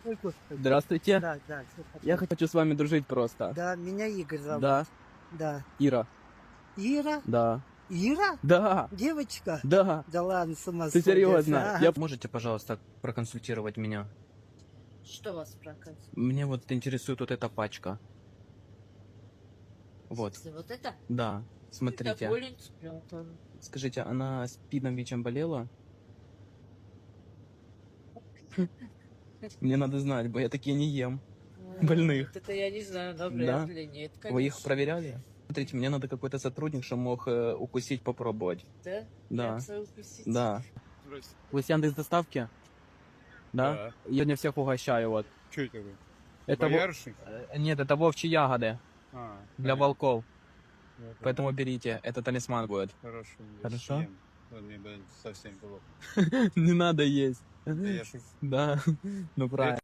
Ой, Господи. Здравствуйте. Да, да, всё хорошо. Я хочу с вами дружить просто. Да, меня Игорь зовут. Да. Да. Ира. Ира? Да. Ира? Да. Девочка? Да. Да ладно, с ума Ты сходишь, серьезно? а? Можете, пожалуйста, проконсультировать меня? Что вас прокатит? Мне вот интересует вот эта пачка. Вот. Вот это? Да. Это Смотрите. более спрятано. Скажите, она спидом ВИЧем болела? Мне надо знать, бо я такие не ем. Больных. Вот это я не знаю, Да? навряд ли нет, конечно. Вы их проверяли? Смотрите, мне надо какой-то сотрудник, что мог укусить, попробовать. Да? Да. Я целую укусить. Да. Вы с Яндекс доставки? Да? Да. Я не всех угощаю, вот. Что это вы? Это Боярышник? Нет, это вовчие ягоды А, для понятно. волков. Я понял. Поэтому берите, это талисман будет. Хорошо. я Хорошо? съем. Мне бы совсем плохо. Не надо есть. Да я шучу. Да, ну правильно.